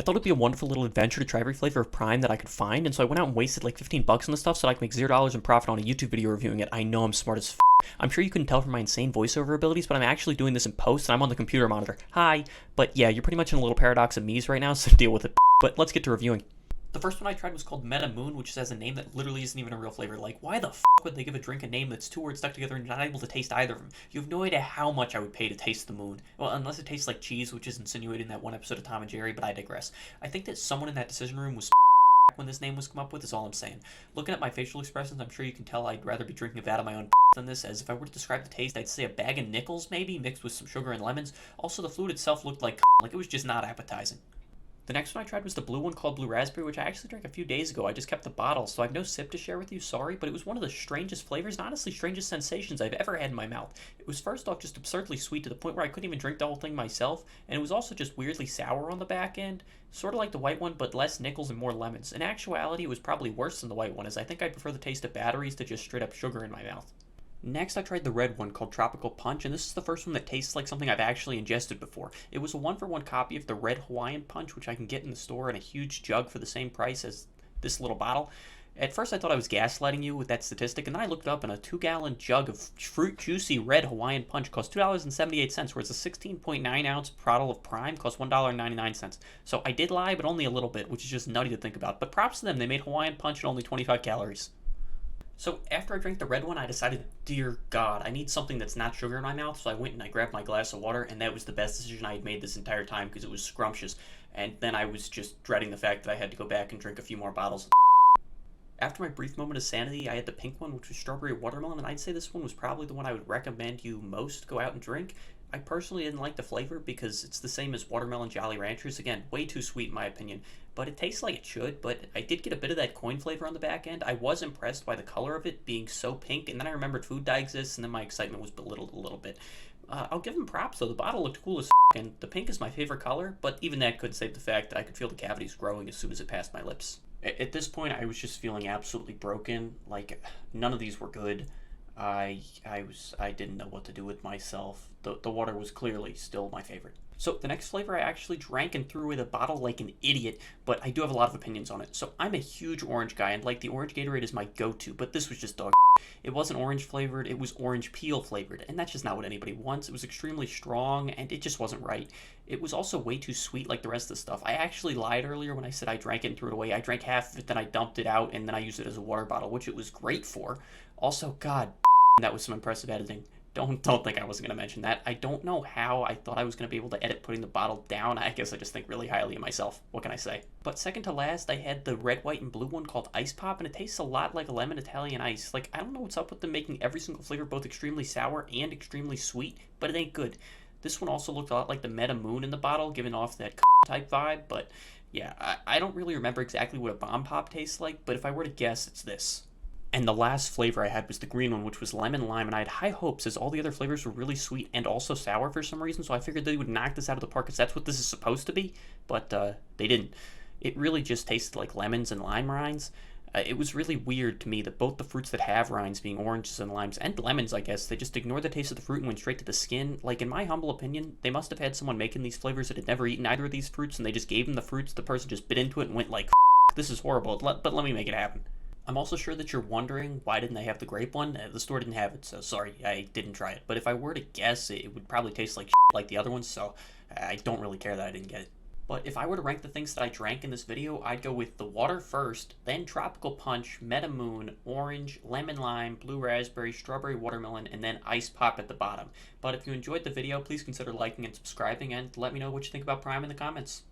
thought it'd be a wonderful little adventure to try every flavor of Prime that I could find, and so I went out and wasted like $15 on this stuff so I could make $0 in profit on a YouTube video reviewing it. I know I'm smart as I'm sure you couldn't tell from my insane voiceover abilities, but I'm actually doing this in post and I'm on the computer monitor. Hi. But yeah, you're pretty much in a little paradox of me's right now, so deal with it. But let's get to reviewing. The first one I tried was called Meta Moon, which has a name that literally isn't even a real flavor. Like, why the would they give a drink a name that's two words stuck together and you're not able to taste either of them? You have no idea how much I would pay to taste the moon. Well, unless it tastes like cheese, which is insinuated in that one episode of Tom and Jerry, but I digress. I think that someone in that decision room was when this name was come up with, is all I'm saying. Looking at my facial expressions, I'm sure you can tell I'd rather be drinking a vat of my own than this, as if I were to describe the taste, I'd say a bag of nickels, maybe, mixed with some sugar and lemons. Also, the fluid itself looked like it was just not appetizing. The next one I tried was the blue one called Blue Raspberry, which I actually drank a few days ago. I just kept the bottle, so I have no sip to share with you, sorry, but it was one of the strangest flavors and honestly strangest sensations I've ever had in my mouth. It was first off just absurdly sweet to the point where I couldn't even drink the whole thing myself, and it was also just weirdly sour on the back end, sort of like the white one, but less nickels and more lemons. In actuality, it was probably worse than the white one, as I think I prefer the taste of batteries to just straight up sugar in my mouth. Next, I tried the red one called Tropical Punch, and this is the first one that tastes like something I've actually ingested before. It was a one-for-one copy of the red Hawaiian Punch, which I can get in the store in a huge jug for the same price as this little bottle. At first, I thought I was gaslighting you with that statistic, and then I looked it up, and a 2-gallon jug of fruit juicy red Hawaiian Punch cost $2.78, whereas a 16.9-ounce bottle of Prime cost $1.99. So I did lie, but only a little bit, which is just nutty to think about. But props to them, they made Hawaiian Punch at only 25 calories. So after I drank the red one, I decided, dear God, I need something that's not sugar in my mouth, so I went and I grabbed my glass of water, and that was the best decision I had made this entire time because it was scrumptious, and then I was just dreading the fact that I had to go back and drink a few more bottles. After my brief moment of sanity, I had the pink one, which was strawberry watermelon, and I'd say this one was probably the one I would recommend you most go out and drink. I personally didn't like the flavor because it's the same as watermelon Jolly Ranchers. Again, way too sweet in my opinion, but it tastes like it should, but I did get a bit of that coin flavor on the back end. I was impressed by the color of it being so pink, and then I remembered food dye exists, and then my excitement was belittled a little bit. I'll give them props though, the bottle looked cool as and the pink is my favorite color, but even that could save the fact that I could feel the cavities growing as soon as it passed my lips. At this point, I was just feeling absolutely broken, like none of these were good. I didn't know what to do with myself. The water was clearly still my favorite. So the next flavor I actually drank and threw away the bottle like an idiot, but I do have a lot of opinions on it. So I'm a huge orange guy, and like the orange Gatorade is my go-to, but this was just dog. It wasn't orange flavored, it was orange peel flavored, and that's just not what anybody wants. It was extremely strong, and it just wasn't right. It was also way too sweet like the rest of the stuff. I actually lied earlier when I said I drank it and threw it away. I drank half of it, then I dumped it out, and then I used it as a water bottle, which it was great for. Also, God, that was some impressive editing. Don't think I wasn't going to mention that. I don't know how I thought I was going to be able to edit putting the bottle down. I guess I just think really highly of myself. What can I say? But second to last, I had the red, white, and blue one called Ice Pop, and it tastes a lot like a lemon Italian ice. Like, I don't know what's up with them making every single flavor both extremely sour and extremely sweet, but it ain't good. This one also looked a lot like the Meta Moon in the bottle, giving off that type vibe, but yeah, I don't really remember exactly what a bomb pop tastes like, but if I were to guess, it's this. And the last flavor I had was the green one, which was lemon lime, and I had high hopes as all the other flavors were really sweet and also sour for some reason, so I figured they would knock this out of the park because that's what this is supposed to be, but they didn't. It really just tasted like lemons and lime rinds. It was really weird to me that both the fruits that have rinds, being oranges and limes, and lemons, I guess, they just ignored the taste of the fruit and went straight to the skin. Like, in my humble opinion, they must have had someone making these flavors that had never eaten either of these fruits, and they just gave them the fruits, the person just bit into it and went like, this is horrible, but let me make it happen. I'm also sure that you're wondering why didn't they have the grape one? The store didn't have it, so sorry, I didn't try it. But if I were to guess, it would probably taste like the other ones, so I don't really care that I didn't get it. But if I were to rank the things that I drank in this video, I'd go with the water first, then Tropical Punch, Meta Moon, Orange, Lemon Lime, Blue Raspberry, Strawberry Watermelon, and then Ice Pop at the bottom. But if you enjoyed the video, please consider liking and subscribing, and let me know what you think about Prime in the comments.